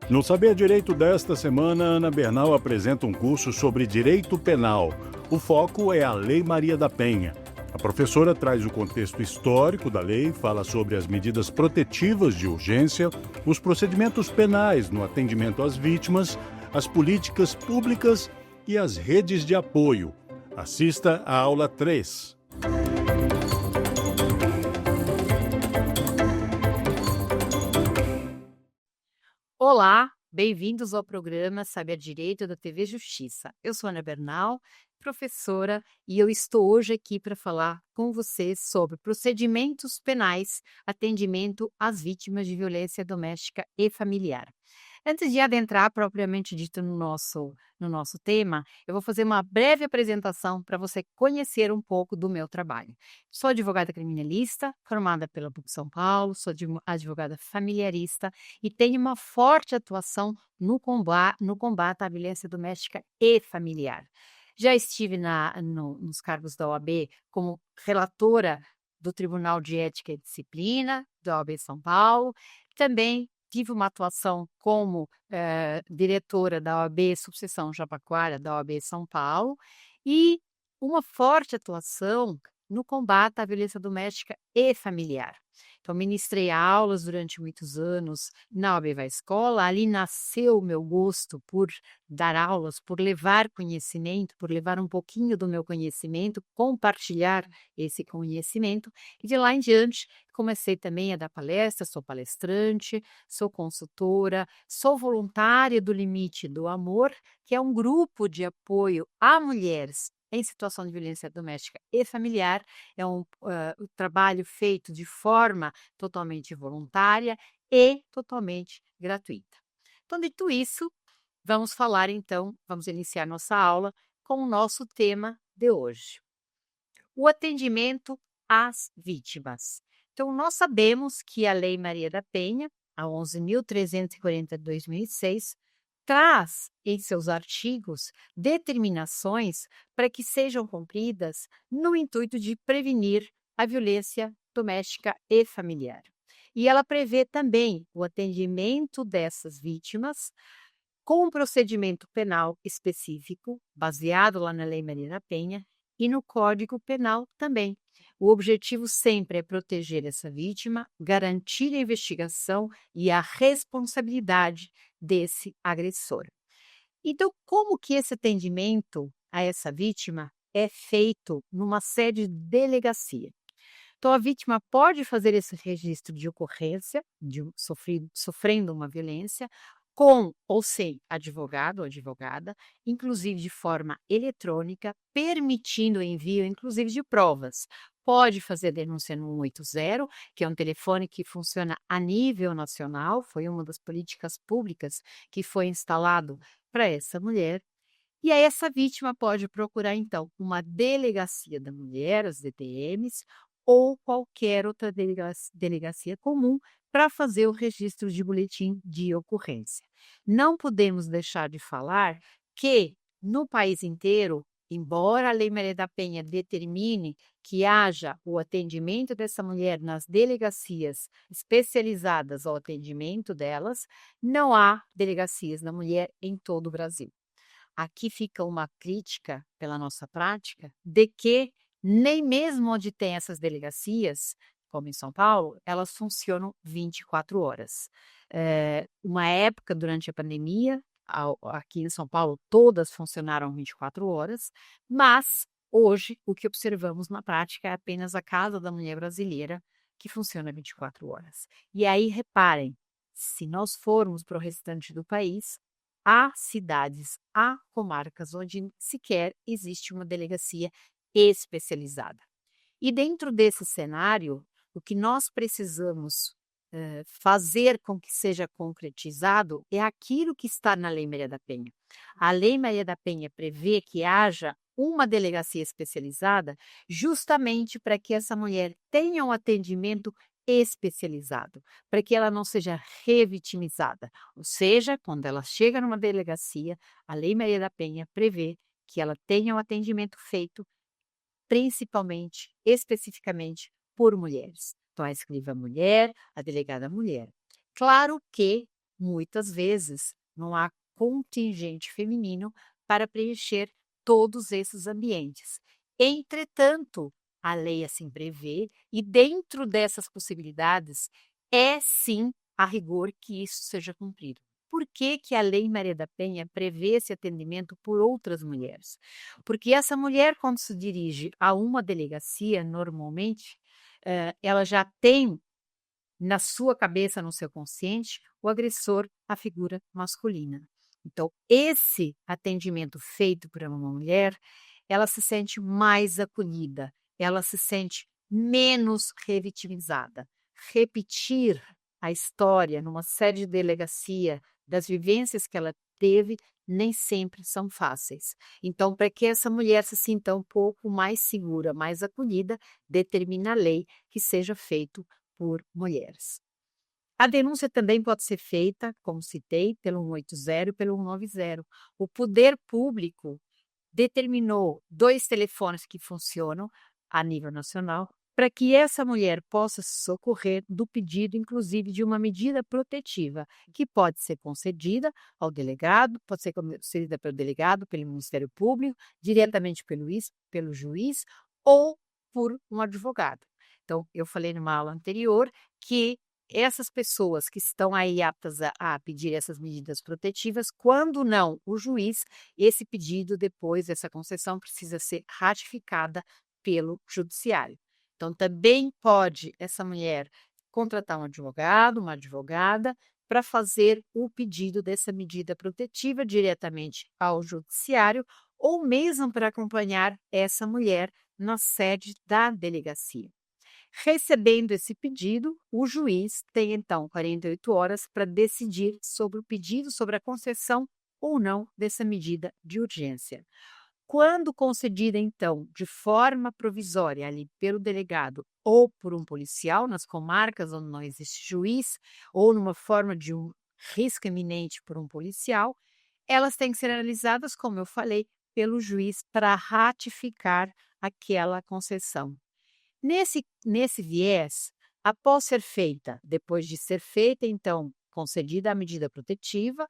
No Saber Direito desta semana, Ana Bernal apresenta um curso sobre direito penal. O foco é a Lei Maria da Penha. A professora traz o contexto histórico da lei, fala sobre as medidas protetivas de urgência, os procedimentos penais no atendimento às vítimas, as políticas públicas e as redes de apoio. Assista à aula 3. Olá, bem-vindos ao programa Saber Direito da TV Justiça. Eu sou Ana Bernal, professora, e eu estou hoje aqui para falar com vocês sobre procedimentos penais, atendimento às vítimas de violência doméstica e familiar. Antes de adentrar propriamente dito no nosso tema, eu vou fazer uma breve apresentação para você conhecer um pouco do meu trabalho. Sou advogada criminalista, formada pela PUC São Paulo, sou advogada familiarista e tenho uma forte atuação no combate à violência doméstica e familiar. Já estive nos cargos da OAB como relatora do Tribunal de Ética e Disciplina da OAB São Paulo, também tive uma atuação como diretora da OAB Subseção Jabaquara, da OAB São Paulo, e uma forte atuação no combate à violência doméstica e familiar. Então, ministrei aulas durante muitos anos na OAB Vai Escola, ali nasceu o meu gosto por dar aulas, por levar conhecimento, por levar um pouquinho do meu conhecimento, compartilhar esse conhecimento, e de lá em diante comecei também a dar palestras, sou palestrante, sou consultora, sou voluntária do Limite do Amor, que é um grupo de apoio a mulheres em situação de violência doméstica e familiar. É um trabalho feito de forma totalmente voluntária e totalmente gratuita. Então, dito isso, vamos iniciar nossa aula com o nosso tema de hoje: o atendimento às vítimas. Então, nós sabemos que a Lei Maria da Penha, a 11.340 de 2006, traz em seus artigos determinações para que sejam cumpridas no intuito de prevenir a violência doméstica e familiar. E ela prevê também o atendimento dessas vítimas com um procedimento penal específico, baseado lá na Lei Maria da Penha, e no Código Penal também. O objetivo sempre é proteger essa vítima, garantir a investigação e a responsabilidade desse agressor. Então, como que esse atendimento a essa vítima é feito numa sede de delegacia? Então, a vítima pode fazer esse registro de ocorrência, sofrendo uma violência, com ou sem advogado ou advogada, inclusive de forma eletrônica, permitindo o envio, inclusive, de provas. Pode fazer denúncia no 180, que é um telefone que funciona a nível nacional, foi uma das políticas públicas que foi instalado para essa mulher. E aí essa vítima pode procurar, então, uma delegacia da mulher, as DTMs, ou qualquer outra delegacia comum para fazer o registro de boletim de ocorrência. Não podemos deixar de falar que, no país inteiro, embora a Lei Maria da Penha determine que haja o atendimento dessa mulher nas delegacias especializadas ao atendimento delas, não há delegacias da mulher em todo o Brasil. Aqui fica uma crítica pela nossa prática de que nem mesmo onde tem essas delegacias, como em São Paulo, elas funcionam 24 horas. Uma época durante a pandemia, aqui em São Paulo, todas funcionaram 24 horas, mas hoje o que observamos na prática é apenas a Casa da Mulher Brasileira, que funciona 24 horas. E aí, reparem, se nós formos para o restante do país, há cidades, há comarcas onde sequer existe uma delegacia especializada. E dentro desse cenário, o que nós precisamos fazer com que seja concretizado é aquilo que está na Lei Maria da Penha. A Lei Maria da Penha prevê que haja uma delegacia especializada justamente para que essa mulher tenha um atendimento especializado, para que ela não seja revitimizada. Ou seja, quando ela chega numa delegacia, a Lei Maria da Penha prevê que ela tenha um atendimento feito principalmente, especificamente, por mulheres. Então, a escrivã mulher, a delegada mulher. Claro que muitas vezes não há contingente feminino para preencher todos esses ambientes. Entretanto, a lei assim prevê, e dentro dessas possibilidades, é sim a rigor que isso seja cumprido. Por que, que a Lei Maria da Penha prevê esse atendimento por outras mulheres? Porque essa mulher, quando se dirige a uma delegacia, normalmente, ela já tem na sua cabeça, no seu consciente, o agressor, a figura masculina. Então, esse atendimento feito por uma mulher, ela se sente mais acolhida, ela se sente menos revitimizada. Repetir a história numa sede de delegacia das vivências que ela teve nem sempre são fáceis. Então, para que essa mulher se sinta um pouco mais segura, mais acolhida, determina a lei que seja feito por mulheres. A denúncia também pode ser feita, como citei, pelo 180 e pelo 190. O poder público determinou 2 telefones que funcionam a nível nacional para que essa mulher possa se socorrer do pedido, inclusive, de uma medida protetiva, que pode ser concedida ao delegado, pode ser concedida pelo delegado, pelo Ministério Público, diretamente pelo juiz ou por um advogado. Então, eu falei numa aula anterior que essas pessoas que estão aí aptas a pedir essas medidas protetivas, quando não o juiz, esse pedido depois, essa concessão precisa ser ratificada pelo judiciário. Então, também pode essa mulher contratar um advogado, uma advogada, para fazer o pedido dessa medida protetiva diretamente ao judiciário, ou mesmo para acompanhar essa mulher na sede da delegacia. Recebendo esse pedido, o juiz tem então 48 horas para decidir sobre o pedido, sobre a concessão ou não dessa medida de urgência. Quando concedida, então, de forma provisória ali pelo delegado ou por um policial, nas comarcas onde não existe juiz, ou numa forma de um risco iminente por um policial, elas têm que ser analisadas, como eu falei, pelo juiz para ratificar aquela concessão. Nesse viés, após ser feita, depois de ser feita, então, concedida a medida protetiva,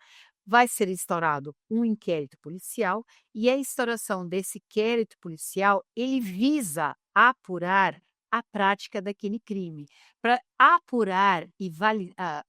vai ser instaurado um inquérito policial e a instauração desse inquérito policial, ele visa apurar a prática daquele crime, para apurar e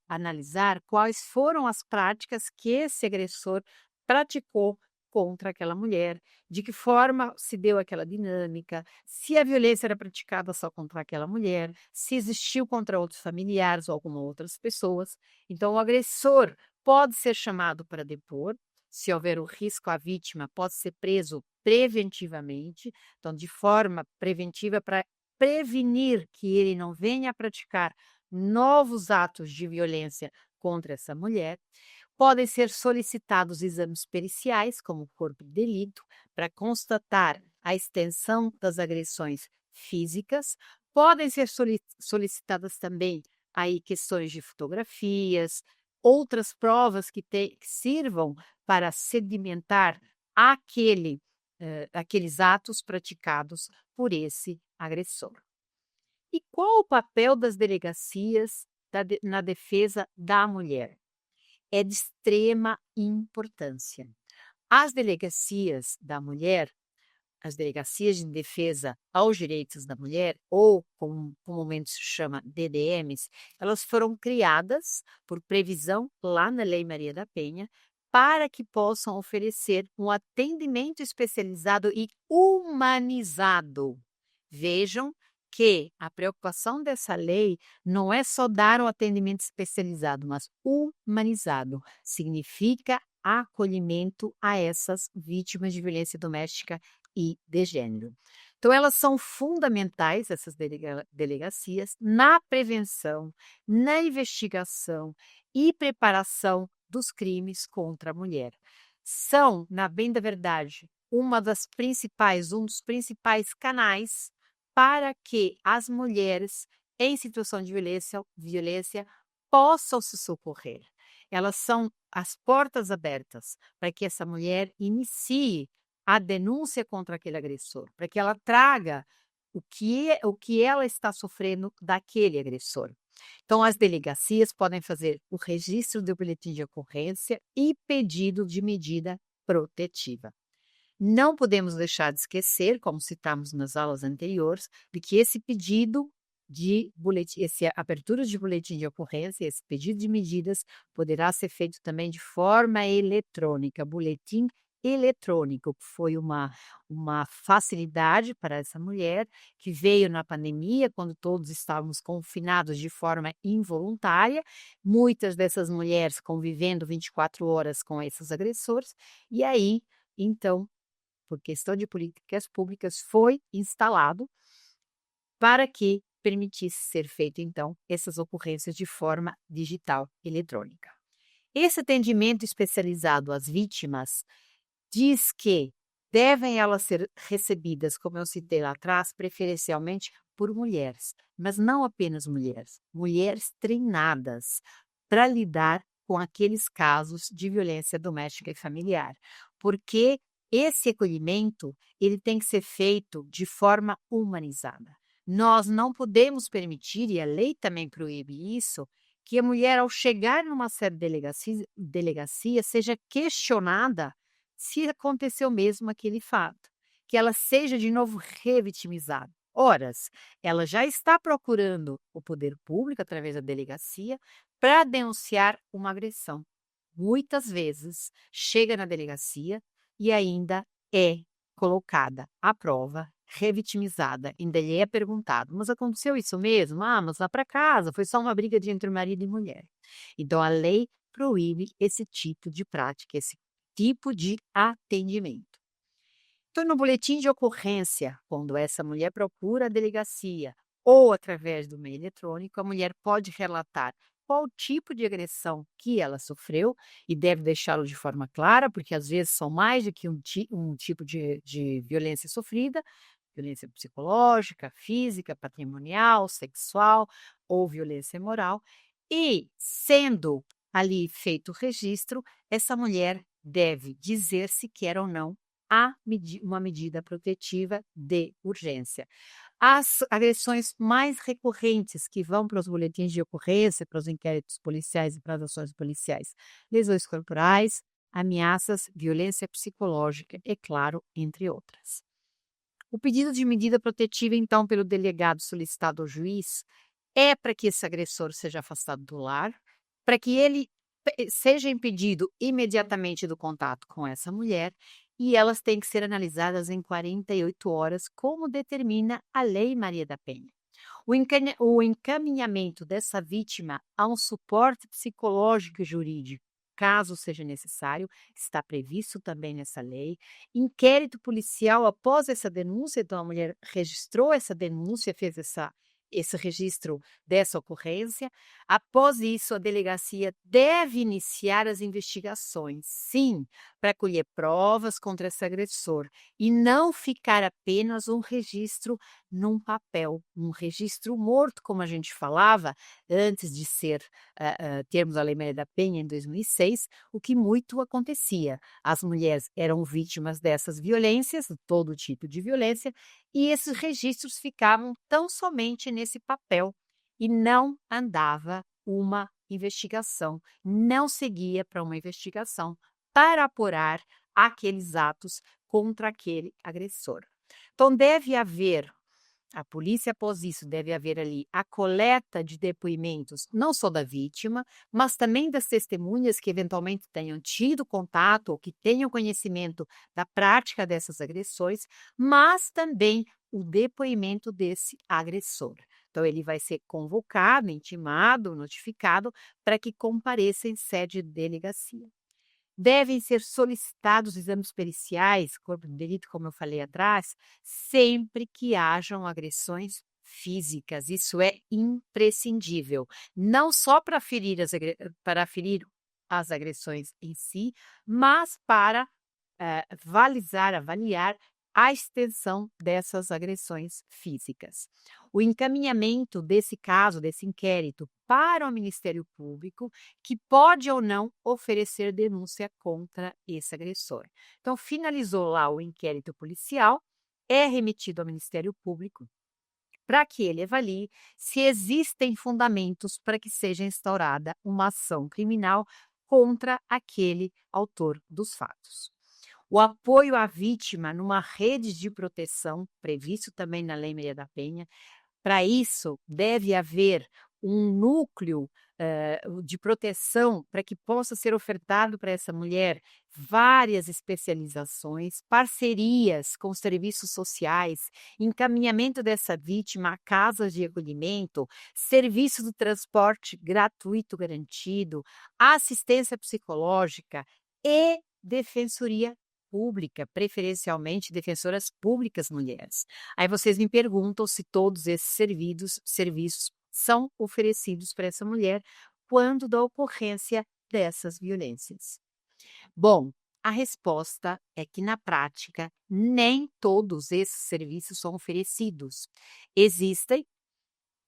analisar quais foram as práticas que esse agressor praticou contra aquela mulher, de que forma se deu aquela dinâmica, se a violência era praticada só contra aquela mulher, se existiu contra outros familiares ou alguma outras pessoas. Então, o agressor pode ser chamado para depor, se houver o risco à vítima, pode ser preso preventivamente, então, de forma preventiva para prevenir que ele não venha a praticar novos atos de violência contra essa mulher. Podem ser solicitados exames periciais, como o corpo de delito, para constatar a extensão das agressões físicas. Podem ser solicitadas também aí questões de fotografias, outras provas que sirvam para sedimentar aqueles atos praticados por esse agressor. E qual o papel das delegacias na defesa da mulher? É de extrema importância. As delegacias da mulher, as delegacias de defesa aos direitos da mulher, ou como comumente se chama DDMs, elas foram criadas por previsão lá na Lei Maria da Penha para que possam oferecer um atendimento especializado e humanizado. Vejam que a preocupação dessa lei não é só dar um atendimento especializado, mas humanizado. Significa acolhimento a essas vítimas de violência doméstica e de gênero. Então, elas são fundamentais, essas delegacias, na prevenção, na investigação e preparação dos crimes contra a mulher. São, na bem da verdade, um dos principais canais para que as mulheres em situação de violência possam se socorrer. Elas são as portas abertas para que essa mulher inicie a denúncia contra aquele agressor, para que ela traga o que ela está sofrendo daquele agressor. Então, as delegacias podem fazer o registro do boletim de ocorrência e pedido de medida protetiva. Não podemos deixar de esquecer, como citamos nas aulas anteriores, de que esse pedido de boletim, essa abertura de boletim de ocorrência, esse pedido de medidas, poderá ser feito também de forma eletrônica, boletim eletrônico, que foi uma facilidade para essa mulher que veio na pandemia, quando todos estávamos confinados de forma involuntária, muitas dessas mulheres convivendo 24 horas com esses agressores, e aí, então, por questão de políticas públicas, foi instalado para que permitisse ser feito, então, essas ocorrências de forma digital, eletrônica. Esse atendimento especializado às vítimas diz que devem elas ser recebidas, como eu citei lá atrás, preferencialmente por mulheres, mas não apenas mulheres, mulheres treinadas para lidar com aqueles casos de violência doméstica e familiar, porque esse acolhimento ele tem que ser feito de forma humanizada. Nós não podemos permitir, e a lei também proíbe isso, que a mulher, ao chegar numa certa delegacia seja questionada se aconteceu mesmo aquele fato, que ela seja de novo revitimizada. Horas, ela já está procurando o poder público através da delegacia para denunciar uma agressão. Muitas vezes chega na delegacia e ainda é colocada à prova, revitimizada, ainda lhe é perguntado, mas aconteceu isso mesmo? Ah, mas lá para casa, foi só uma briga entre marido e mulher. Então a lei proíbe esse tipo de prática, esse tipo de atendimento. Então, no boletim de ocorrência, quando essa mulher procura a delegacia ou através do meio eletrônico, a mulher pode relatar qual tipo de agressão que ela sofreu e deve deixá-lo de forma clara, porque às vezes são mais do que um tipo de violência sofrida, violência psicológica, física, patrimonial, sexual ou violência moral. E, sendo ali feito o registro, essa mulher deve dizer se quer ou não uma medida protetiva de urgência. As agressões mais recorrentes que vão para os boletins de ocorrência, para os inquéritos policiais e para as ações policiais, lesões corporais, ameaças, violência psicológica, é claro, entre outras. O pedido de medida protetiva, então, pelo delegado solicitado ao juiz, é para que esse agressor seja afastado do lar, para que ele seja impedido imediatamente do contato com essa mulher, e elas têm que ser analisadas em 48 horas, como determina a Lei Maria da Penha. O encaminhamento dessa vítima a um suporte psicológico e jurídico, caso seja necessário, está previsto também nessa lei. Inquérito policial após essa denúncia, então a mulher registrou essa denúncia, fez esse registro dessa ocorrência. Após isso, a delegacia deve iniciar as investigações, sim, para colher provas contra esse agressor e não ficar apenas um registro num papel, um registro morto, como a gente falava antes de termos a Lei Maria da Penha em 2006, o que muito acontecia. As mulheres eram vítimas dessas violências, de todo tipo de violência, e esses registros ficavam tão somente nesse papel e não andava uma investigação, não seguia para uma investigação para apurar aqueles atos contra aquele agressor. Então, deve haver, a polícia, após isso, deve haver ali a coleta de depoimentos, não só da vítima, mas também das testemunhas que eventualmente tenham tido contato ou que tenham conhecimento da prática dessas agressões, mas também o depoimento desse agressor. Então, ele vai ser convocado, intimado, notificado para que compareça em sede de delegacia. Devem ser solicitados exames periciais, corpo de delito, como eu falei atrás, sempre que hajam agressões físicas. Isso é imprescindível, não só para para ferir as agressões em si, mas para avaliar a extensão dessas agressões físicas. O encaminhamento desse caso, desse inquérito, para o Ministério Público, que pode ou não oferecer denúncia contra esse agressor. Então, finalizou lá o inquérito policial, é remetido ao Ministério Público. para que ele avalie se existem fundamentos para que seja instaurada uma ação criminal contra aquele autor dos fatos. O apoio à vítima numa rede de proteção, previsto também na Lei Maria da Penha. Para isso, deve haver um núcleo de proteção para que possa ser ofertado para essa mulher várias especializações, parcerias com serviços sociais, encaminhamento dessa vítima a casas de acolhimento, serviço do transporte gratuito garantido, assistência psicológica e defensoria pública, preferencialmente defensoras públicas mulheres. Aí vocês me perguntam se todos esses serviços são oferecidos para essa mulher quando da ocorrência dessas violências. Bom, a resposta é que na prática nem todos esses serviços são oferecidos. Existem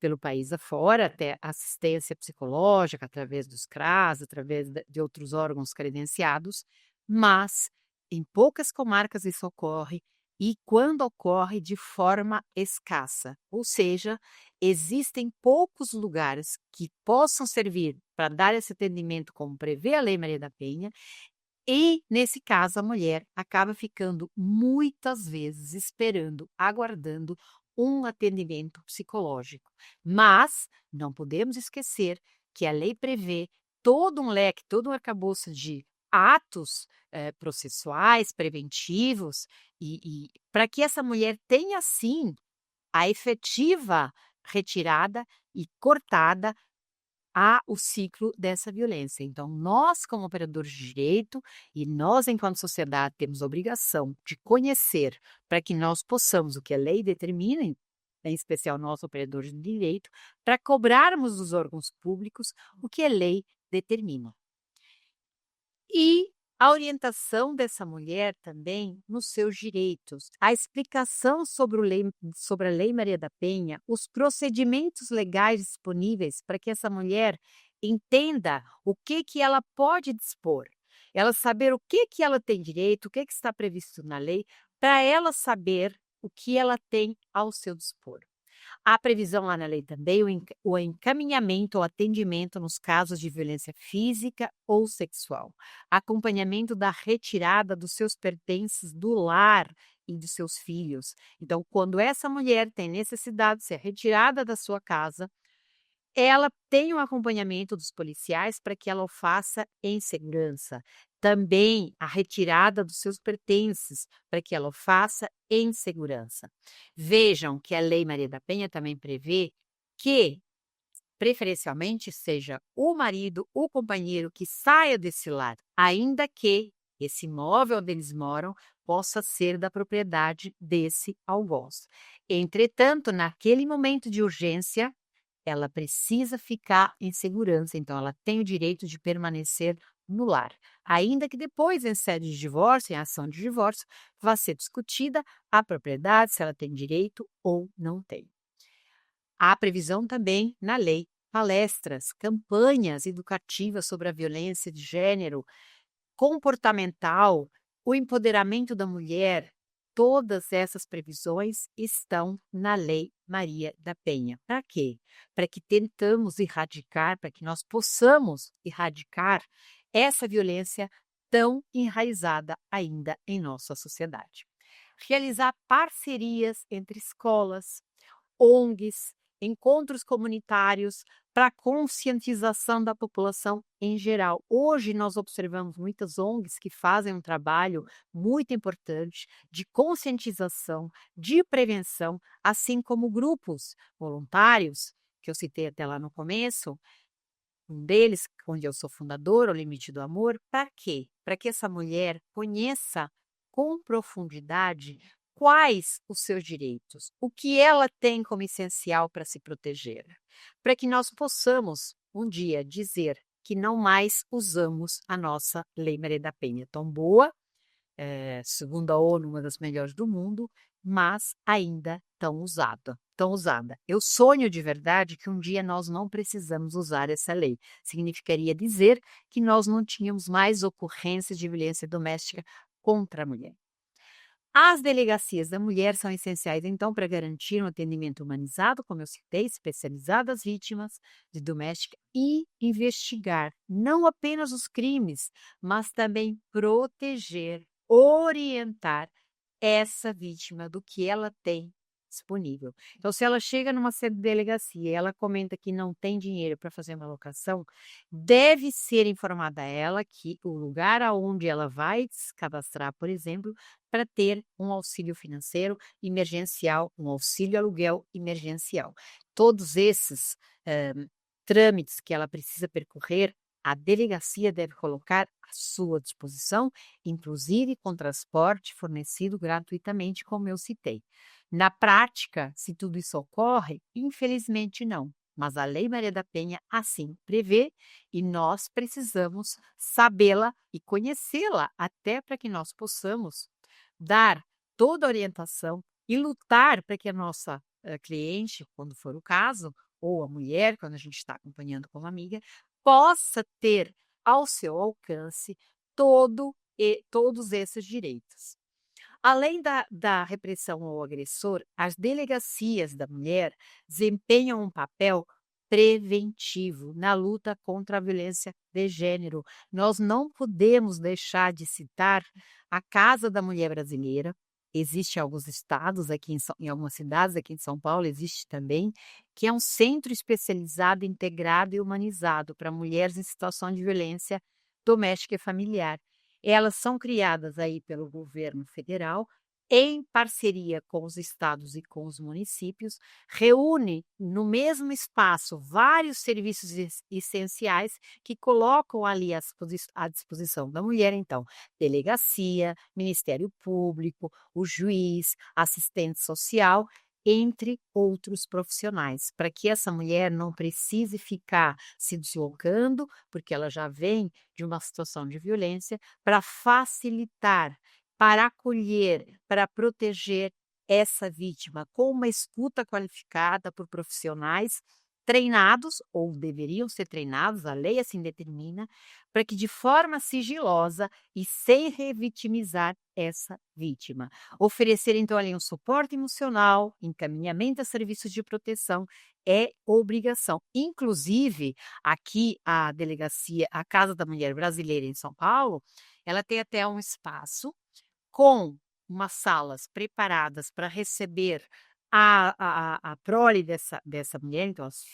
pelo país afora, até assistência psicológica através dos CRAS, através de outros órgãos credenciados, mas em poucas comarcas isso ocorre e quando ocorre de forma escassa, ou seja, existem poucos lugares que possam servir para dar esse atendimento como prevê a Lei Maria da Penha e, nesse caso, a mulher acaba ficando muitas vezes esperando, aguardando um atendimento psicológico. Mas não podemos esquecer que a lei prevê todo um leque, todo um arcabouço de atos processuais, preventivos, e para que essa mulher tenha, sim, a efetiva retirada e cortada o ciclo dessa violência. Então, nós, como operadores de direito, e nós, enquanto sociedade, temos a obrigação de conhecer para que nós possamos, o que a lei determina, em especial nós, operadores de direito, para cobrarmos dos órgãos públicos o que a lei determina. E a orientação dessa mulher também nos seus direitos, a explicação sobre a Lei Maria da Penha, os procedimentos legais disponíveis para que essa mulher entenda o que ela pode dispor, ela saber o que ela tem direito, o que está previsto na lei, para ela saber o que ela tem ao seu dispor. Há previsão lá na lei também o encaminhamento ou atendimento nos casos de violência física ou sexual, acompanhamento da retirada dos seus pertences do lar e dos seus filhos. Então, quando essa mulher tem necessidade de ser retirada da sua casa, ela tem um acompanhamento dos policiais para que ela o faça em segurança. Também a retirada dos seus pertences para que ela o faça em segurança. Vejam que a Lei Maria da Penha também prevê que, preferencialmente, seja o marido, o companheiro que saia desse lar, ainda que esse imóvel onde eles moram possa ser da propriedade desse algoz. Entretanto, naquele momento de urgência, ela precisa ficar em segurança, então ela tem o direito de permanecer no lar, ainda que depois, em sede de divórcio, em ação de divórcio, vá ser discutida a propriedade, se ela tem direito ou não tem. Há previsão também na lei, palestras, campanhas educativas sobre a violência de gênero, comportamental, o empoderamento da mulher. Todas essas previsões estão na Lei Maria da Penha. Para quê? Para que tentamos erradicar, para que nós possamos erradicar essa violência tão enraizada ainda em nossa sociedade. Realizar parcerias entre escolas, ONGs, encontros comunitários para conscientização da população em geral. Hoje nós observamos muitas ONGs que fazem um trabalho muito importante de conscientização, de prevenção, assim como grupos voluntários, que eu citei até lá no começo, um deles, onde eu sou fundadora, o Limite do Amor. Para quê? Para que essa mulher conheça com profundidade quais os seus direitos, o que ela tem como essencial para se proteger, para que nós possamos um dia dizer que não mais usamos a nossa Lei Maria da Penha, tão boa, segundo a ONU, uma das melhores do mundo, mas ainda tão usada. Eu sonho de verdade que um dia nós não precisamos usar essa lei. Significaria dizer que nós não tínhamos mais ocorrências de violência doméstica contra a mulher. As delegacias da mulher são essenciais, então, para garantir um atendimento humanizado, como eu citei, especializado às vítimas de doméstica e investigar não apenas os crimes, mas também proteger, orientar essa vítima do que ela tem disponível. Então, se ela chega numa delegacia e ela comenta que não tem dinheiro para fazer uma locação, deve ser informada a ela que o lugar aonde ela vai se cadastrar, por exemplo, para ter um auxílio financeiro emergencial, um auxílio aluguel emergencial. Todos esses trâmites que ela precisa percorrer, a delegacia deve colocar à sua disposição, inclusive com transporte fornecido gratuitamente, como eu citei. Na prática, se tudo isso ocorre, infelizmente não. Mas a Lei Maria da Penha assim prevê e nós precisamos sabê-la e conhecê-la até para que nós possamos dar toda a orientação e lutar para que a nossa cliente, quando for o caso, ou a mulher, quando a gente está acompanhando como amiga, possa ter ao seu alcance todos esses direitos. Além da repressão ao agressor, as delegacias da mulher desempenham um papel preventivo na luta contra a violência de gênero. Nós não podemos deixar de citar a Casa da Mulher Brasileira. Existe em alguns estados, em algumas cidades aqui em São Paulo, existe também, que é um centro especializado, integrado e humanizado para mulheres em situação de violência doméstica e familiar. Elas são criadas aí pelo governo federal, em parceria com os estados e com os municípios, reúne no mesmo espaço vários serviços essenciais que colocam ali à disposição da mulher, então, delegacia, Ministério Público, o juiz, assistente social, entre outros profissionais, para que essa mulher não precise ficar se deslocando, porque ela já vem de uma situação de violência, para facilitar, para acolher, para proteger essa vítima com uma escuta qualificada por profissionais treinados, ou deveriam ser treinados, a lei assim determina, para que de forma sigilosa e sem revitimizar essa vítima. Oferecer então ali um suporte emocional, encaminhamento a serviços de proteção é obrigação. Inclusive, aqui a delegacia, a Casa da Mulher Brasileira em São Paulo, ela tem até um espaço com umas salas preparadas para receber a prole dessa mulher, então os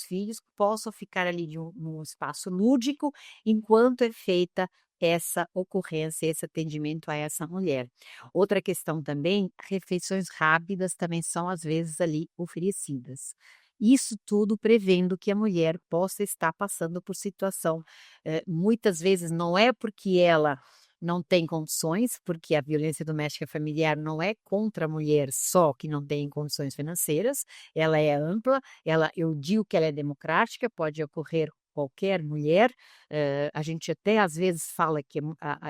filhos possam ficar ali num espaço lúdico enquanto é feita essa ocorrência, esse atendimento a essa mulher. Outra questão também, refeições rápidas também são às vezes ali oferecidas. Isso tudo prevendo que a mulher possa estar passando por situação, muitas vezes não é porque ela não tem condições, porque a violência doméstica familiar não é contra a mulher só que não tem condições financeiras, ela é ampla, eu digo que ela é democrática, pode ocorrer qualquer mulher, a gente até às vezes fala que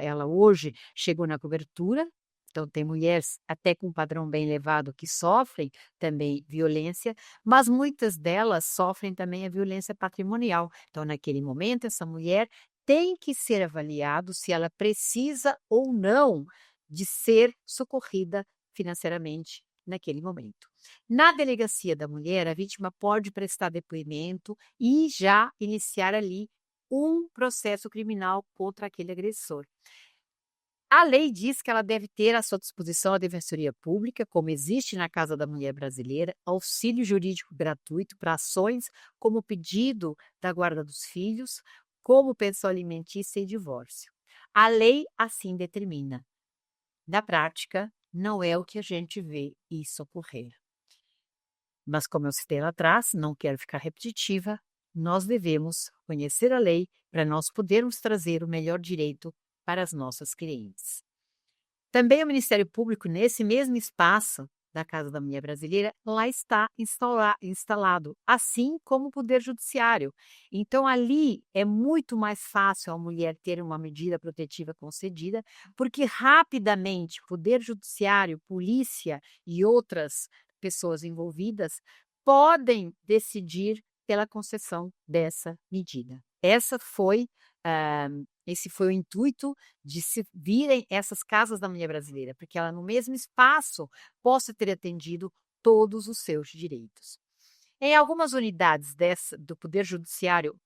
ela hoje chegou na cobertura, então tem mulheres até com um padrão bem elevado que sofrem também violência, mas muitas delas sofrem também a violência patrimonial. Então, naquele momento, essa mulher tem que ser avaliado se ela precisa ou não de ser socorrida financeiramente naquele momento. Na delegacia da mulher, a vítima pode prestar depoimento e já iniciar ali um processo criminal contra aquele agressor. A lei diz que ela deve ter à sua disposição a Defensoria Pública, como existe na Casa da Mulher Brasileira, auxílio jurídico gratuito para ações como pedido da guarda dos filhos, como pensão alimentícia e divórcio. A lei assim determina. Na prática, não é o que a gente vê isso ocorrer. Mas, como eu citei lá atrás, não quero ficar repetitiva, nós devemos conhecer a lei para nós podermos trazer o melhor direito para as nossas clientes. Também o Ministério Público, nesse mesmo espaço da Casa da Mulher Brasileira, lá está instalado, assim como o Poder Judiciário. Então, ali é muito mais fácil a mulher ter uma medida protetiva concedida, porque rapidamente Poder Judiciário, polícia e outras pessoas envolvidas podem decidir pela concessão dessa medida. Essa foi Esse foi o intuito de se virem essas casas da mulher brasileira, porque ela no mesmo espaço possa ter atendido todos os seus direitos. Em algumas unidades do Poder Judiciário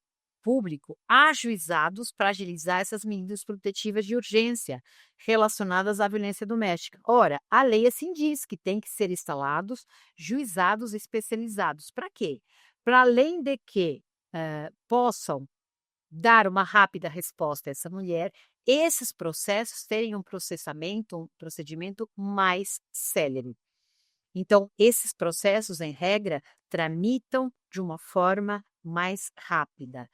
Público, há juizados para agilizar essas medidas protetivas de urgência relacionadas à violência doméstica. Ora, a lei assim diz que tem que ser instalados juizados especializados. Para quê? Para além de que possam dar uma rápida resposta a essa mulher, esses processos terem um procedimento mais célere. Então, esses processos, em regra, tramitam de uma forma mais rápida.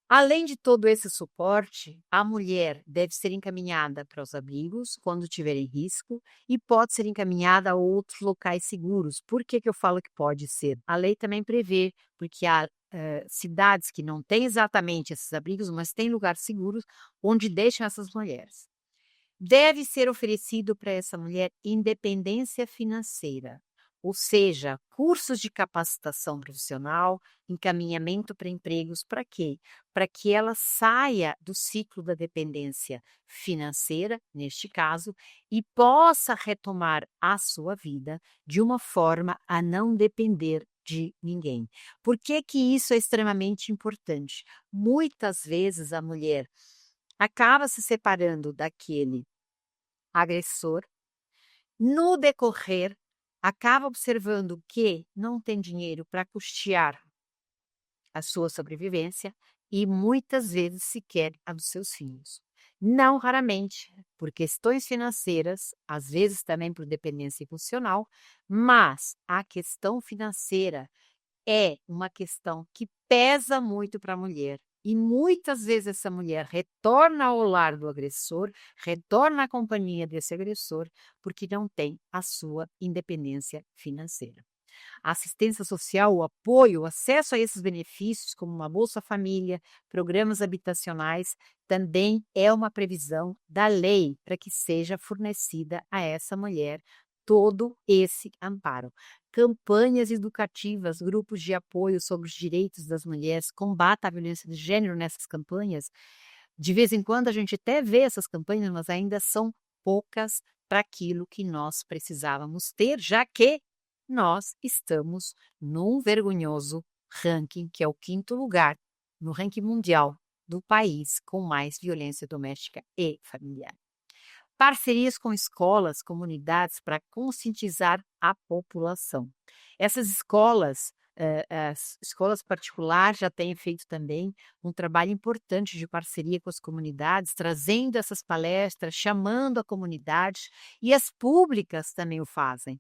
Além de todo esse suporte, a mulher deve ser encaminhada para os abrigos quando tiver em risco e pode ser encaminhada a outros locais seguros. Por que eu falo que pode ser? A lei também prevê, porque há cidades que não têm exatamente esses abrigos, mas têm lugares seguros onde deixam essas mulheres. Deve ser oferecido para essa mulher independência financeira, ou seja, cursos de capacitação profissional, encaminhamento para empregos, para quê? Para que ela saia do ciclo da dependência financeira, neste caso, e possa retomar a sua vida de uma forma a não depender de ninguém. Por que que isso é extremamente importante? Muitas vezes a mulher acaba se separando daquele agressor, no decorrer, acaba observando que não tem dinheiro para custear a sua sobrevivência e muitas vezes sequer a dos seus filhos. Não raramente por questões financeiras, às vezes também por dependência emocional, mas a questão financeira é uma questão que pesa muito para a mulher. E muitas vezes essa mulher retorna ao lar do agressor, retorna à companhia desse agressor, porque não tem a sua independência financeira. A assistência social, o apoio, o acesso a esses benefícios, como uma Bolsa Família, programas habitacionais, também é uma previsão da lei para que seja fornecida a essa mulher todo esse amparo. Campanhas educativas, grupos de apoio sobre os direitos das mulheres, combate à violência de gênero nessas campanhas. De vez em quando a gente até vê essas campanhas, mas ainda são poucas para aquilo que nós precisávamos ter, já que nós estamos num vergonhoso ranking, que é o 5º lugar no ranking mundial do país com mais violência doméstica e familiar. Parcerias com escolas, comunidades para conscientizar a população. Essas escolas, as escolas particulares já têm feito também um trabalho importante de parceria com as comunidades, trazendo essas palestras, chamando a comunidade, e as públicas também o fazem.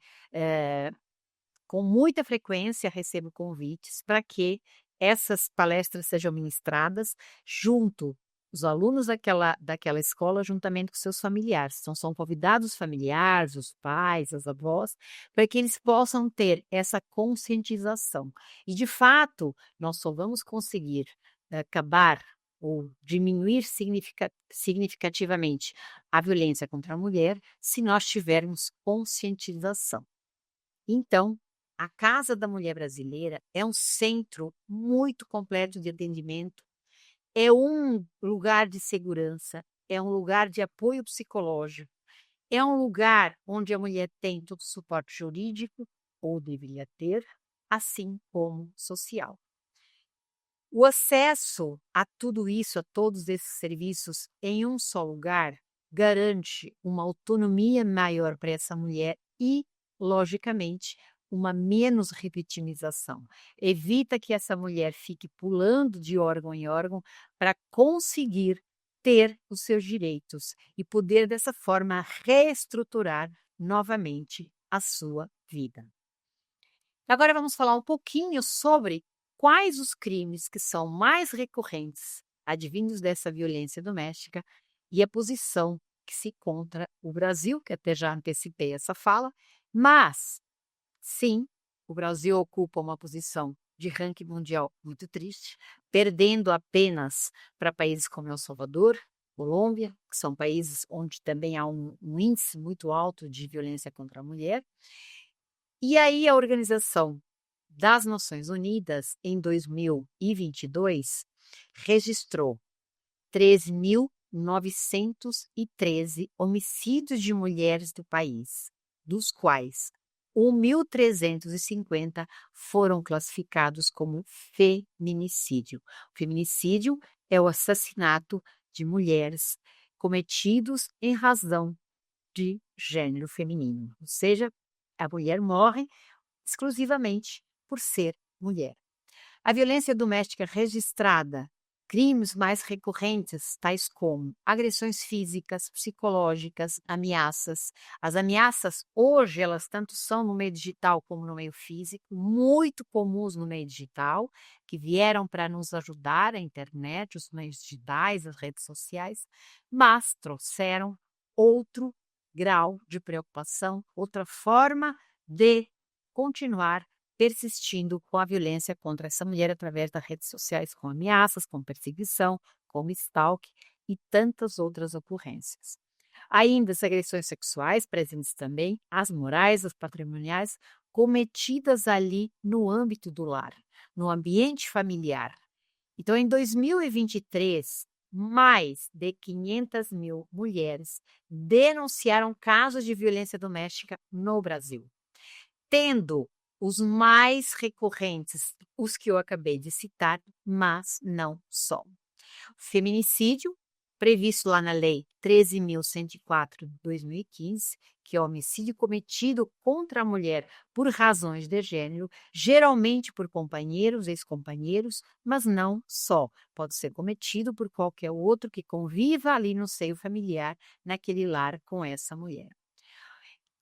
Com muita frequência recebo convites para que essas palestras sejam ministradas junto os alunos daquela escola juntamente com seus familiares. Então, são convidados os familiares, os pais, as avós, para que eles possam ter essa conscientização. E, de fato, nós só vamos conseguir acabar ou diminuir significativamente a violência contra a mulher se nós tivermos conscientização. Então, a Casa da Mulher Brasileira é um centro muito completo de atendimento, é um lugar de segurança, é um lugar de apoio psicológico, é um lugar onde a mulher tem todo o suporte jurídico, ou deveria ter, assim como social. O acesso a tudo isso, a todos esses serviços em um só lugar, garante uma autonomia maior para essa mulher e, logicamente, uma menos revitimização. Evita que essa mulher fique pulando de órgão em órgão para conseguir ter os seus direitos e poder, dessa forma, reestruturar novamente a sua vida. Agora vamos falar um pouquinho sobre quais os crimes que são mais recorrentes, advindos dessa violência doméstica, e a posição que se encontra o Brasil, que até já antecipei essa fala, mas, sim, o Brasil ocupa uma posição de ranking mundial muito triste, perdendo apenas para países como El Salvador, Colômbia, que são países onde também há um índice muito alto de violência contra a mulher. E aí a Organização das Nações Unidas, em 2022, registrou 13.913 homicídios de mulheres do país, dos quais 1.350 foram classificados como feminicídio. O feminicídio é o assassinato de mulheres cometidos em razão de gênero feminino, ou seja, a mulher morre exclusivamente por ser mulher. A violência doméstica registrada, crimes mais recorrentes, tais como agressões físicas, psicológicas, ameaças. As ameaças hoje, elas tanto são no meio digital como no meio físico, muito comuns no meio digital, que vieram para nos ajudar, a internet, os meios digitais, as redes sociais, mas trouxeram outro grau de preocupação, outra forma de continuar persistindo com a violência contra essa mulher através das redes sociais, com ameaças, com perseguição, com stalk e tantas outras ocorrências. Ainda as agressões sexuais presentes também, as morais, as patrimoniais, cometidas ali no âmbito do lar, no ambiente familiar. Então, em 2023, mais de 500 mil mulheres denunciaram casos de violência doméstica no Brasil, tendo os mais recorrentes, os que eu acabei de citar, mas não só. O feminicídio, previsto lá na Lei 13.104 de 2015, que é o homicídio cometido contra a mulher por razões de gênero, geralmente por companheiros, ex-companheiros, mas não só. Pode ser cometido por qualquer outro que conviva ali no seio familiar, naquele lar com essa mulher.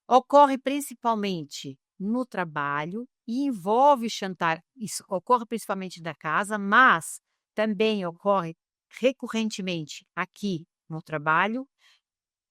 Ocorre principalmente no trabalho e envolve chantagem. Isso ocorre principalmente da casa, mas também ocorre recorrentemente aqui no trabalho.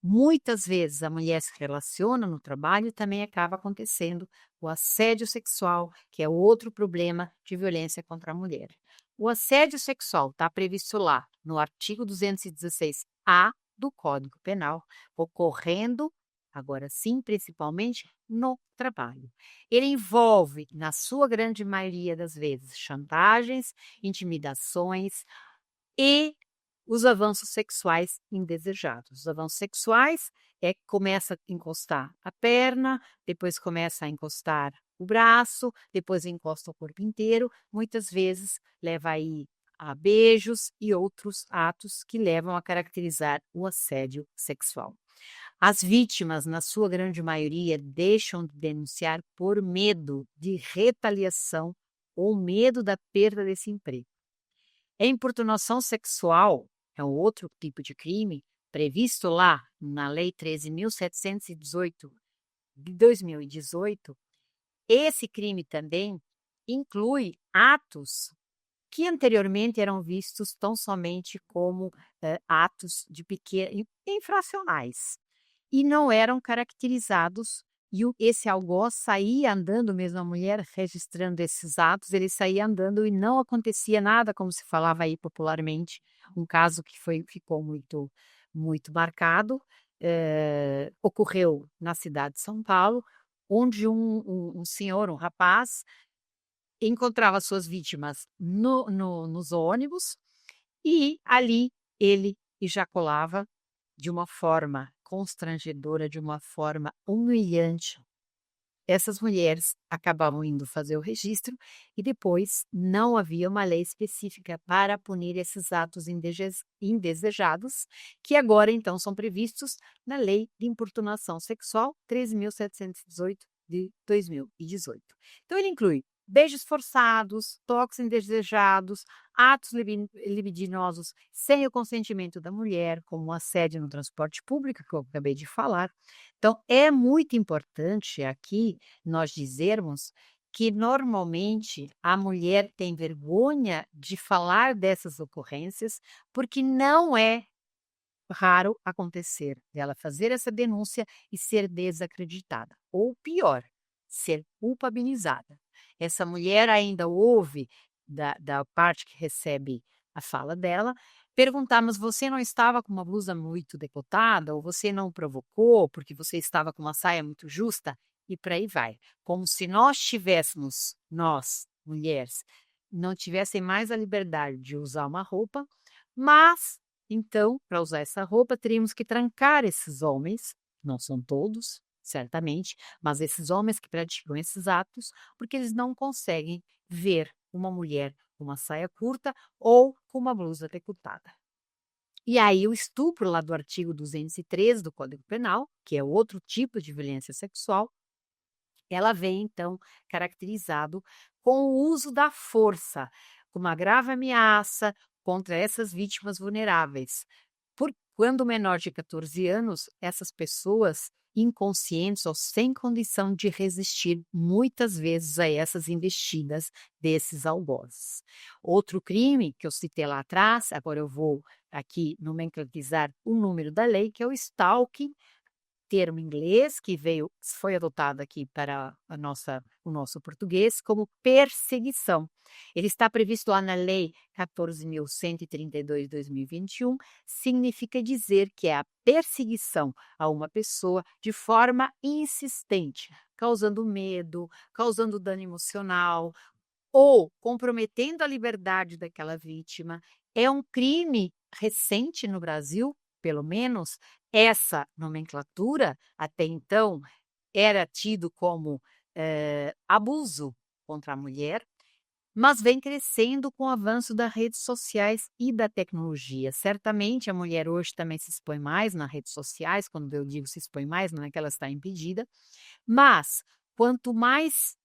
Muitas vezes a mulher se relaciona no trabalho e também acaba acontecendo o assédio sexual, que é outro problema de violência contra a mulher. O assédio sexual está previsto lá no artigo 216-A do Código Penal, ocorrendo, agora sim, principalmente no trabalho. Ele envolve, na sua grande maioria das vezes, chantagens, intimidações e os avanços sexuais indesejados. Os avanços sexuais começa a encostar a perna, depois começa a encostar o braço, depois encosta o corpo inteiro, muitas vezes leva aí a beijos e outros atos que levam a caracterizar o assédio sexual. As vítimas, na sua grande maioria, deixam de denunciar por medo de retaliação ou medo da perda desse emprego. A importunação sexual é um outro tipo de crime previsto lá na Lei 13.718 de 2018. Esse crime também inclui atos que anteriormente eram vistos tão somente como atos de infracionais e não eram caracterizados. E esse algoz saía andando, mesmo a mulher registrando esses atos, ele saía andando e não acontecia nada, como se falava aí popularmente. Um caso que ficou muito, muito marcado, ocorreu na cidade de São Paulo, onde um senhor, um rapaz, encontrava suas vítimas nos ônibus e ali ele ejaculava de uma forma constrangedora, de uma forma humilhante. Essas mulheres acabavam indo fazer o registro e depois não havia uma lei específica para punir esses atos indesejados, que agora então são previstos na Lei de Importunação Sexual 13.718 de 2018. Então ele inclui beijos forçados, toques indesejados, atos libidinosos sem o consentimento da mulher, como assédio no transporte público, que eu acabei de falar. Então, é muito importante aqui nós dizermos que normalmente a mulher tem vergonha de falar dessas ocorrências, porque não é raro acontecer dela fazer essa denúncia e ser desacreditada, ou pior, ser culpabilizada. Essa mulher ainda ouve da parte que recebe a fala dela, perguntar, mas você não estava com uma blusa muito decotada, ou você não provocou porque você estava com uma saia muito justa, e por aí vai. Como se nós, mulheres, não tivessem mais a liberdade de usar uma roupa, mas Então, para usar essa roupa, teríamos que trancar esses homens, não são todos, certamente, mas esses homens que praticam esses atos, porque eles não conseguem ver uma mulher com uma saia curta ou com uma blusa decotada. E aí o estupro lá do artigo 213 do Código Penal, que é outro tipo de violência sexual, ela vem então caracterizado com o uso da força, com uma grave ameaça contra essas vítimas vulneráveis. Quando menor de 14 anos, essas pessoas inconscientes ou sem condição de resistir muitas vezes a essas investidas desses algozes. Outro crime que eu citei lá atrás, agora eu vou aqui nomenclatizar o número da lei, que é o stalking, termo inglês que foi adotado aqui para o nosso português como perseguição. Ele está previsto lá na Lei 14.132 de 2021, significa dizer que é a perseguição a uma pessoa de forma insistente, causando medo, causando dano emocional ou comprometendo a liberdade daquela vítima. É um crime recente no Brasil, pelo menos, essa nomenclatura, até então, era tido como abuso contra a mulher, mas vem crescendo com o avanço das redes sociais e da tecnologia. Certamente a mulher hoje também se expõe mais nas redes sociais, quando eu digo se expõe mais, não é que ela está impedida, mas quanto mais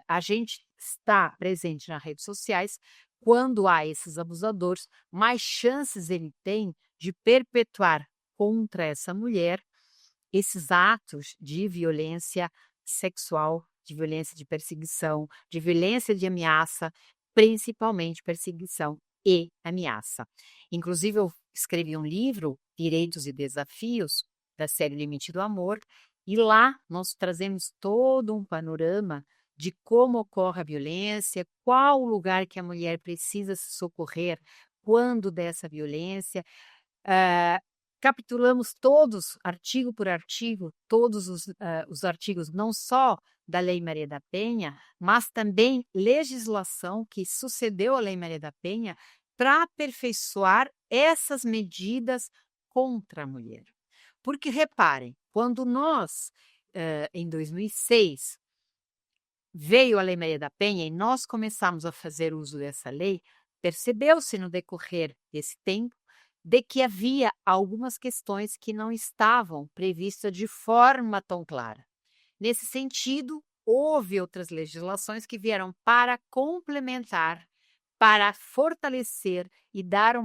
a gente está presente nas redes sociais, quando há esses abusadores, mais chances ele tem de perpetuar contra essa mulher esses atos de violência sexual, de violência de perseguição, de violência de ameaça, principalmente perseguição e ameaça. Inclusive, eu escrevi um livro, Direitos e Desafios, da série Limite do Amor, e lá nós trazemos todo um panorama de como ocorre a violência, qual o lugar que a mulher precisa se socorrer quando dessa violência. Ah, capitulamos todos, artigo por artigo, todos os artigos, não só da Lei Maria da Penha, mas também legislação que sucedeu à Lei Maria da Penha para aperfeiçoar essas medidas contra a mulher. Porque, reparem, quando nós, em 2006, veio a Lei Maria da Penha e nós começamos a fazer uso dessa lei, percebeu-se no decorrer desse tempo de que havia algumas questões que não estavam previstas de forma tão clara. Nesse sentido, houve outras legislações que vieram para complementar, para fortalecer e dar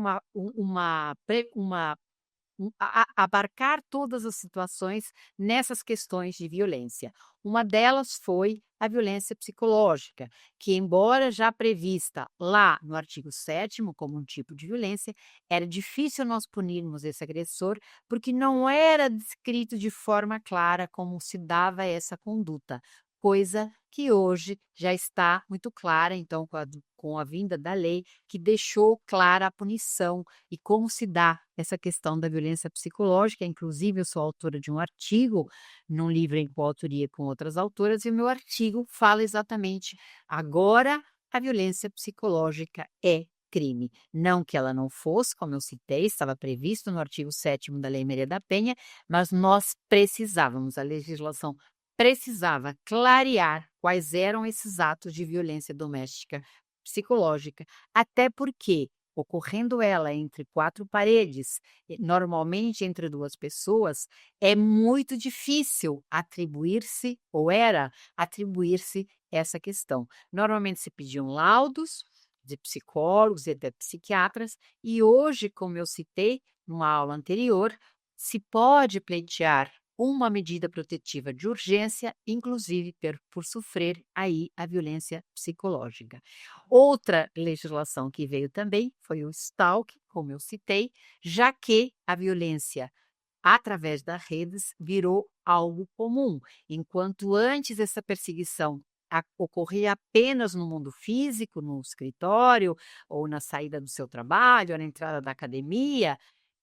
abarcar todas as situações nessas questões de violência. Uma delas foi a violência psicológica, que, embora já prevista lá no artigo 7º como um tipo de violência, era difícil nós punirmos esse agressor, porque não era descrito de forma clara como se dava essa conduta, coisa que hoje já está muito clara, então, com a vinda da lei, que deixou clara a punição e como se dá essa questão da violência psicológica. Inclusive, eu sou autora de um artigo num livro em coautoria com outras autoras, e o meu artigo fala exatamente agora a violência psicológica é crime. Não que ela não fosse, como eu citei, estava previsto no artigo 7º da Lei Maria da Penha, mas nós precisávamos, a legislação precisava clarear quais eram esses atos de violência doméstica psicológica, até porque, ocorrendo ela entre quatro paredes, normalmente entre duas pessoas, é muito difícil atribuir-se, ou era atribuir-se essa questão. Normalmente se pediam laudos de psicólogos e até psiquiatras, e hoje, como eu citei numa aula anterior, se pode pleitear uma medida protetiva de urgência, inclusive por sofrer aí a violência psicológica. Outra legislação que veio também foi o stalking, como eu citei, já que a violência através das redes virou algo comum, enquanto antes essa perseguição ocorria apenas no mundo físico, no escritório, ou na saída do seu trabalho, ou na entrada da academia.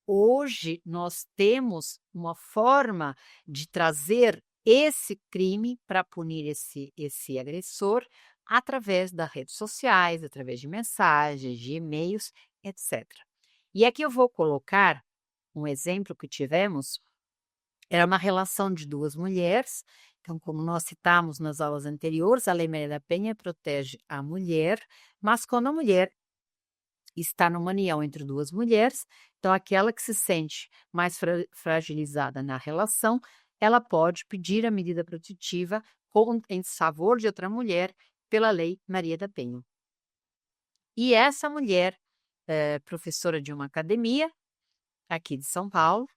Hoje nós temos uma forma de trazer esse crime para punir esse agressor através das redes sociais, através de mensagens, de e-mails, etc. E aqui eu vou colocar um exemplo que tivemos, era uma relação de duas mulheres. Então, como nós citamos nas aulas anteriores, a Lei Maria da Penha protege a mulher, mas quando a mulher está numa união entre duas mulheres, então aquela que se sente mais fragilizada na relação, ela pode pedir a medida protetiva em favor de outra mulher pela Lei Maria da Penha. E essa mulher, professora de uma academia aqui de São Paulo,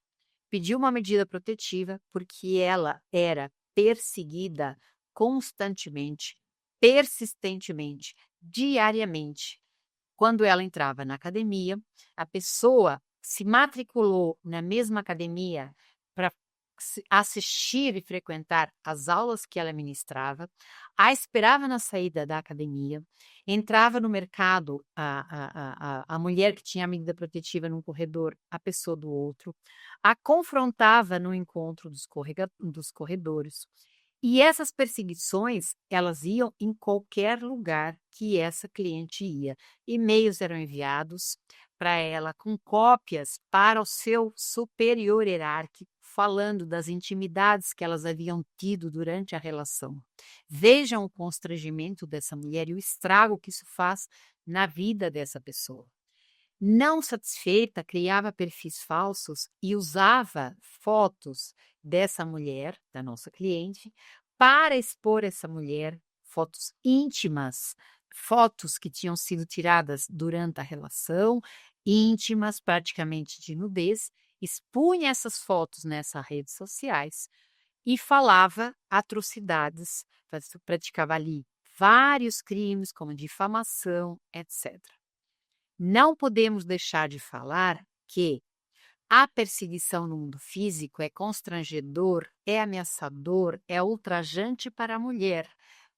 pediu uma medida protetiva porque ela era perseguida constantemente, persistentemente, diariamente. Quando ela entrava na academia, a pessoa se matriculou na mesma academia para assistir e frequentar as aulas que ela ministrava, a esperava na saída da academia, entrava no mercado, a mulher que tinha a medida protetiva num corredor, a pessoa do outro, a confrontava no encontro dos corredores. E essas perseguições, elas iam em qualquer lugar que essa cliente ia. E-mails eram enviados para ela com cópias para o seu superior hierárquico, falando das intimidades que elas haviam tido durante a relação. Vejam o constrangimento dessa mulher e o estrago que isso faz na vida dessa pessoa. Não satisfeita, criava perfis falsos e usava fotos dessa mulher, da nossa cliente, para expor essa mulher, fotos íntimas, fotos que tinham sido tiradas durante a relação, íntimas, praticamente de nudez, expunha essas fotos nessas redes sociais e falava atrocidades, praticava ali vários crimes, como difamação, etc. Não podemos deixar de falar que a perseguição no mundo físico é constrangedor, é ameaçador, é ultrajante para a mulher,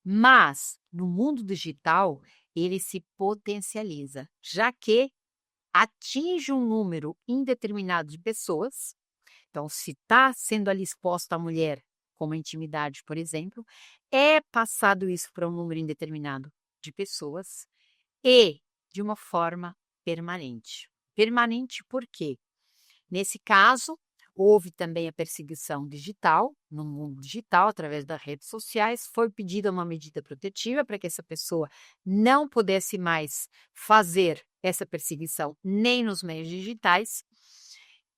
mas no mundo digital ele se potencializa, já que atinge um número indeterminado de pessoas. Então, se está sendo ali exposta a mulher como intimidade, por exemplo, é passado isso para um número indeterminado de pessoas e de uma forma permanente. Permanente por quê? Nesse caso, houve também a perseguição digital, no mundo digital, através das redes sociais, foi pedida uma medida protetiva para que essa pessoa não pudesse mais fazer essa perseguição nem nos meios digitais.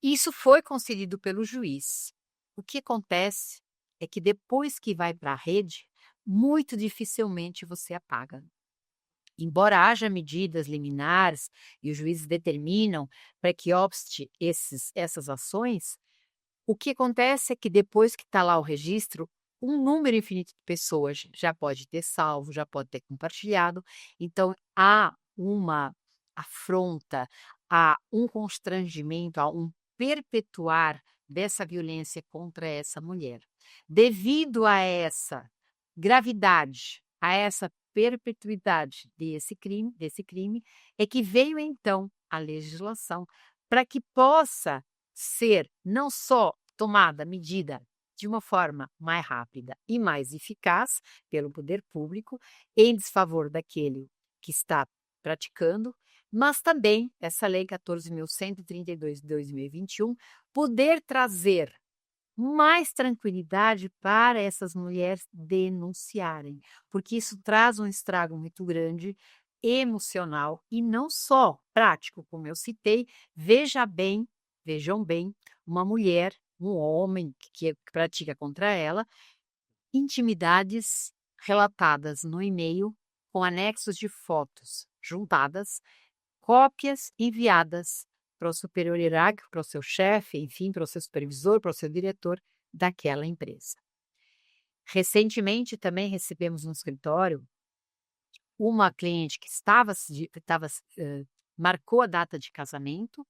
Isso foi concedido pelo juiz. O que acontece é que depois que vai para a rede, muito dificilmente você apaga. Embora haja medidas liminares e os juízes determinam para que obste essas ações, o que acontece é que depois que está lá o registro, um número infinito de pessoas já pode ter salvo, já pode ter compartilhado. Então, há uma afronta, há um constrangimento, há um perpetuar dessa violência contra essa mulher. Devido a essa gravidade, a essa perpetuidade desse crime, é que veio então a legislação para que possa ser não só tomada medida de uma forma mais rápida e mais eficaz pelo poder público em desfavor daquele que está praticando, mas também essa lei 14.132 de 2021 poder trazer mais tranquilidade para essas mulheres denunciarem, porque isso traz um estrago muito grande emocional e não só prático, como eu citei. Vejam bem, uma mulher, um homem que pratica contra ela, intimidades relatadas no e-mail com anexos de fotos juntadas, cópias enviadas para o superior hierárquico, para o seu chefe, enfim, para o seu supervisor, para o seu diretor daquela empresa. Recentemente também recebemos no escritório uma cliente que marcou a data de casamento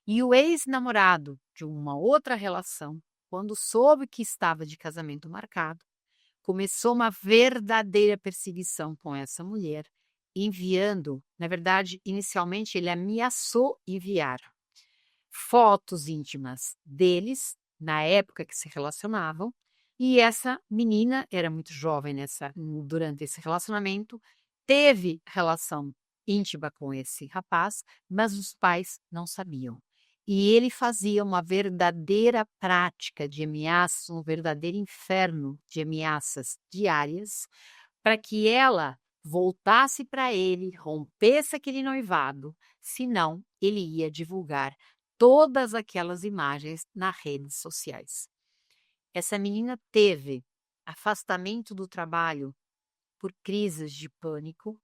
e o ex-namorado de uma outra relação, quando soube que estava de casamento marcado, começou uma verdadeira perseguição com essa mulher, enviando, na verdade, inicialmente ele ameaçou enviar fotos íntimas deles, na época que se relacionavam, e essa menina era muito jovem durante esse relacionamento, teve relação íntima com esse rapaz, mas os pais não sabiam. E ele fazia uma verdadeira prática de ameaças, um verdadeiro inferno de ameaças diárias, para que ela voltasse para ele, rompesse aquele noivado, senão ele ia divulgar todas aquelas imagens nas redes sociais. Essa menina teve afastamento do trabalho por crises de pânico.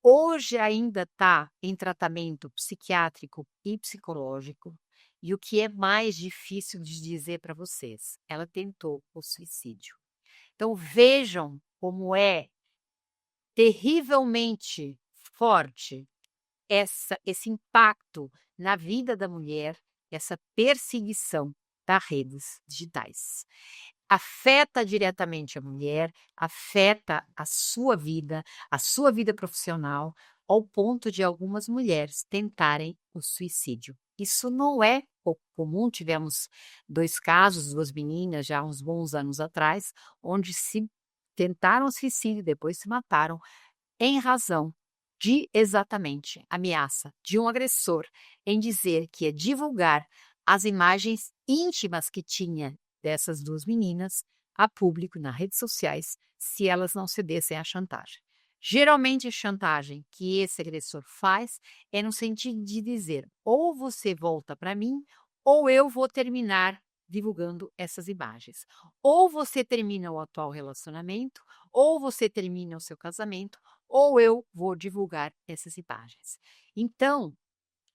Hoje ainda está em tratamento psiquiátrico e psicológico. E o que é mais difícil de dizer para vocês, ela tentou o suicídio. Então vejam como é terrivelmente forte esse impacto na vida da mulher, essa perseguição das redes digitais. Afeta diretamente a mulher, afeta a sua vida profissional, ao ponto de algumas mulheres tentarem o suicídio. Isso não é pouco comum, tivemos 2 casos, 2 meninas já uns bons anos atrás, onde se tentaram suicídio, depois se mataram, em razão de exatamente ameaça de um agressor em dizer que ia divulgar as imagens íntimas que tinha dessas 2 meninas a público nas redes sociais, se elas não cedessem à chantagem. Geralmente a chantagem que esse agressor faz é no sentido de dizer: ou você volta para mim, ou eu vou terminar divulgando essas imagens. Ou você termina o atual relacionamento, ou você termina o seu casamento, ou eu vou divulgar essas imagens. Então,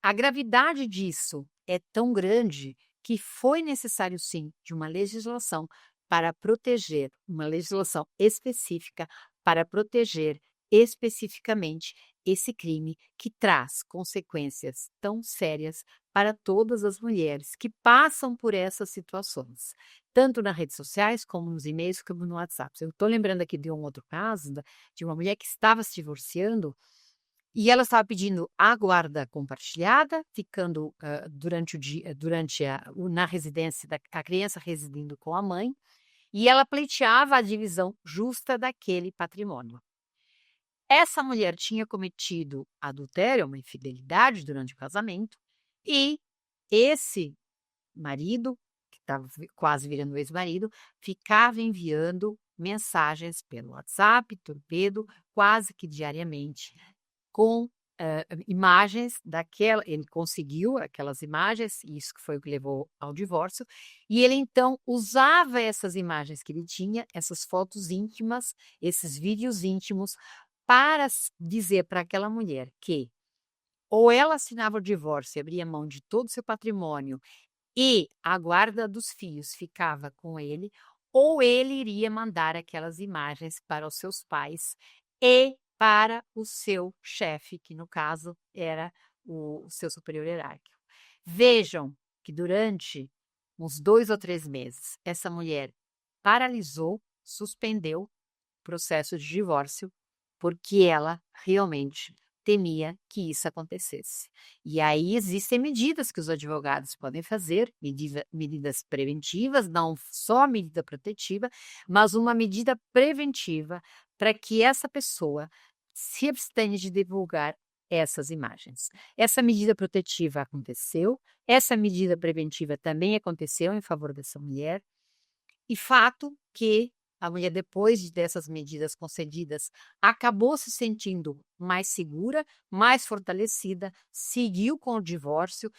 a gravidade disso é tão grande que foi necessário, sim, de uma legislação para proteger, uma legislação específica para proteger especificamente esse crime que traz consequências tão sérias para todas as mulheres que passam por essas situações, tanto nas redes sociais, como nos e-mails, como no WhatsApp. Eu estou lembrando aqui de um outro caso, de uma mulher que estava se divorciando e ela estava pedindo a guarda compartilhada, ficando durante o dia, na residência a criança residindo com a mãe, e ela pleiteava a divisão justa daquele patrimônio. Essa mulher tinha cometido adultério, uma infidelidade durante o casamento, e esse marido, que estava quase virando ex-marido, ficava enviando mensagens pelo WhatsApp, torpedo, quase que diariamente, com imagens daquela. Ele conseguiu aquelas imagens, isso que foi o que levou ao divórcio, e ele então usava essas imagens que ele tinha, essas fotos íntimas, esses vídeos íntimos, para dizer para aquela mulher que ou ela assinava o divórcio e abria mão de todo o seu patrimônio e a guarda dos filhos ficava com ele, ou ele iria mandar aquelas imagens para os seus pais e para o seu chefe, que no caso era o seu superior hierárquico. Vejam que durante uns 2 ou 3 meses, essa mulher paralisou, suspendeu o processo de divórcio, porque ela realmente temia que isso acontecesse. E aí existem medidas que os advogados podem fazer, medidas preventivas, não só a medida protetiva, mas uma medida preventiva para que essa pessoa se abstenha de divulgar essas imagens. Essa medida protetiva aconteceu, essa medida preventiva também aconteceu em favor dessa mulher, e fato que a mulher, depois dessas medidas concedidas, acabou se sentindo mais segura, mais fortalecida, seguiu com o divórcio,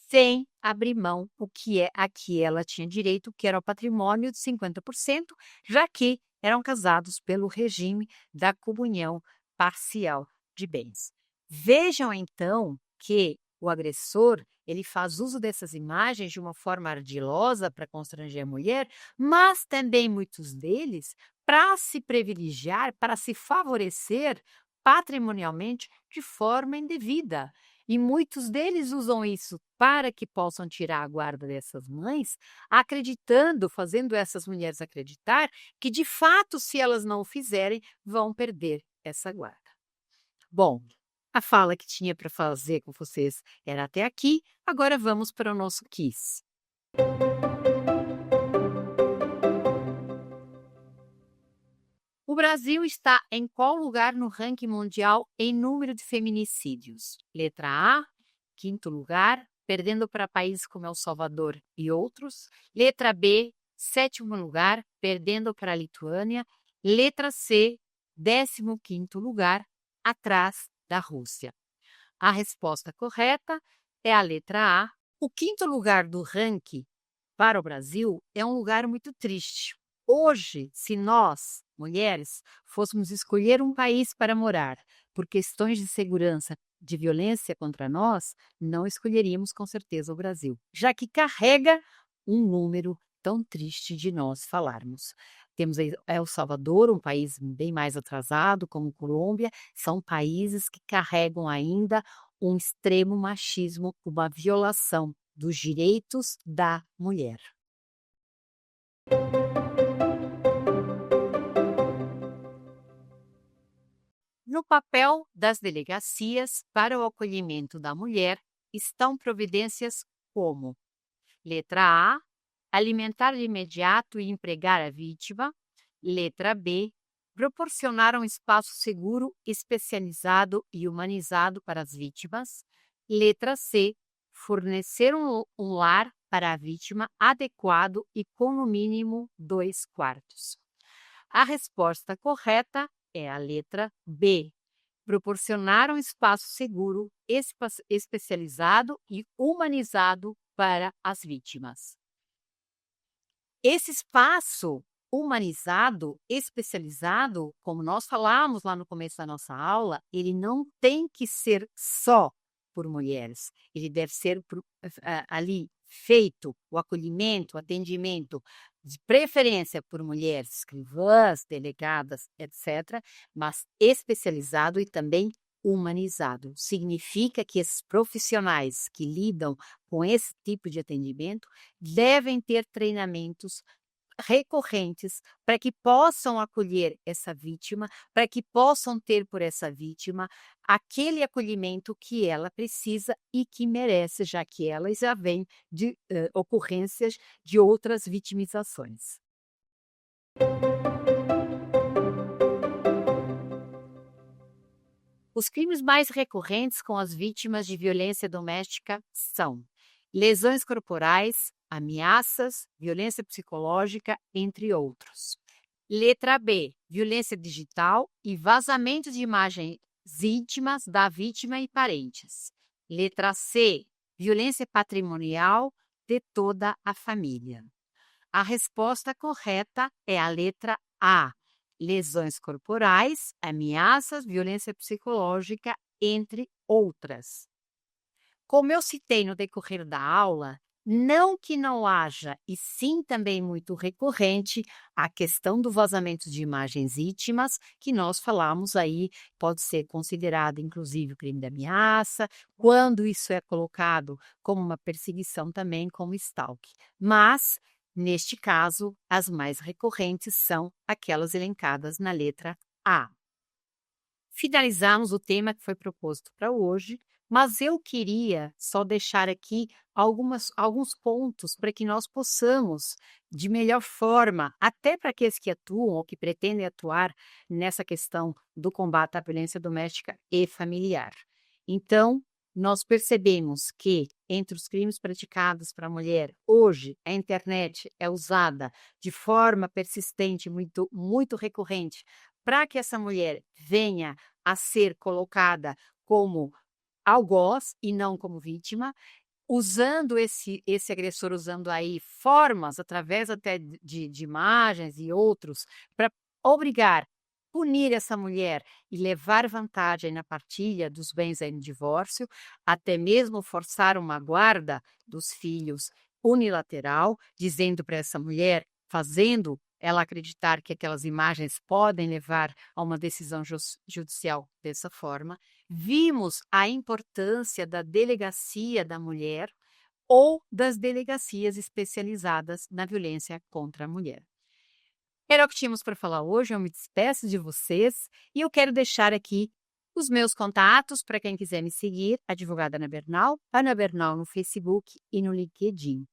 sem abrir mão o que é a que ela tinha direito, que era o patrimônio de 50%, já que eram casados pelo regime da comunhão parcial de bens. Vejam então que o agressor, ele faz uso dessas imagens de uma forma ardilosa para constranger a mulher, mas também muitos deles para se privilegiar, para se favorecer patrimonialmente de forma indevida. E muitos deles usam isso para que possam tirar a guarda dessas mães, acreditando, fazendo essas mulheres acreditar que, de fato, se elas não o fizerem, vão perder essa guarda. Bom, a fala que tinha para fazer com vocês era até aqui, agora vamos para o nosso quiz. O Brasil está em qual lugar no ranking mundial em número de feminicídios? Letra A, quinto lugar, perdendo para países como El Salvador e outros. Letra B, sétimo lugar, perdendo para a Lituânia. Letra C, 15º lugar, atrás da Rússia. A resposta correta é a letra A. O quinto lugar do ranking para o Brasil é um lugar muito triste. Hoje, se nós, mulheres, fôssemos escolher um país para morar por questões de segurança, de violência contra nós, não escolheríamos com certeza o Brasil, já que carrega um número tão triste de nós falarmos. Temos aí El Salvador, um país bem mais atrasado, como Colômbia, são países que carregam ainda um extremo machismo, uma violação dos direitos da mulher. No papel das delegacias para o acolhimento da mulher estão providências como: letra A, alimentar de imediato e empregar a vítima. Letra B, proporcionar um espaço seguro, especializado e humanizado para as vítimas. Letra C, fornecer um lar para a vítima adequado e com no mínimo 2 quartos. A resposta correta é a letra B, proporcionar um espaço seguro, especializado e humanizado para as vítimas. Esse espaço humanizado, especializado, como nós falamos lá no começo da nossa aula, ele não tem que ser só por mulheres. Ele deve ser ali feito o acolhimento, o atendimento, de preferência por mulheres, escrivãs, delegadas, etc., mas especializado e também humanizado. Significa que esses profissionais que lidam com esse tipo de atendimento devem ter treinamentos recorrentes para que possam acolher essa vítima, para que possam ter por essa vítima aquele acolhimento que ela precisa e que merece, já que ela já vem de ocorrências de outras vitimizações. Os crimes mais recorrentes com as vítimas de violência doméstica são lesões corporais, ameaças, violência psicológica, entre outros. Letra B, violência digital e vazamento de imagens íntimas da vítima e parentes. Letra C, violência patrimonial de toda a família. A resposta correta é a letra A, lesões corporais, ameaças, violência psicológica, entre outras. Como eu citei no decorrer da aula, não que não haja, e sim também muito recorrente, a questão do vazamento de imagens íntimas, que nós falamos aí, pode ser considerado inclusive o crime de ameaça, quando isso é colocado como uma perseguição também como stalking. Mas, neste caso, as mais recorrentes são aquelas elencadas na letra A. Finalizamos o tema que foi proposto para hoje, mas eu queria só deixar aqui alguns pontos para que nós possamos, de melhor forma, até para aqueles que atuam ou que pretendem atuar nessa questão do combate à violência doméstica e familiar. Então, nós percebemos que, entre os crimes praticados para a mulher, hoje a internet é usada de forma persistente, muito recorrente, para que essa mulher venha a ser colocada como algoz e não como vítima, usando esse agressor, usando aí formas, através até de imagens e outros, para obrigar, punir essa mulher e levar vantagem na partilha dos bens aí no divórcio, até mesmo forçar uma guarda dos filhos unilateral, dizendo para essa mulher, fazendo ela acreditar que aquelas imagens podem levar a uma decisão judicial dessa forma. Vimos a importância da delegacia da mulher ou das delegacias especializadas na violência contra a mulher. Era o que tínhamos para falar hoje, eu me despeço de vocês e eu quero deixar aqui os meus contatos para quem quiser me seguir, advogada Ana Bernal no Facebook e no LinkedIn.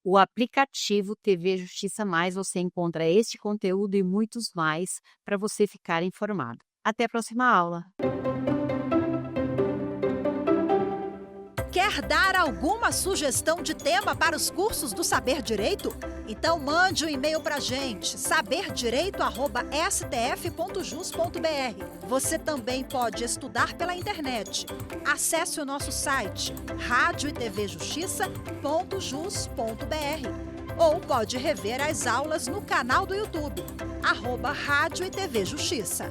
o aplicativo TV Justiça Mais. Você encontra este conteúdo e muitos mais para você ficar informado. Até a próxima aula! Quer dar alguma sugestão de tema para os cursos do Saber Direito? Então mande um e-mail para a gente, saberdireito@stf.jus.br. Você também pode estudar pela internet. Acesse o nosso site radioetvjustiça.jus.br ou pode rever as aulas no canal do YouTube, @Rádio e TV Justiça.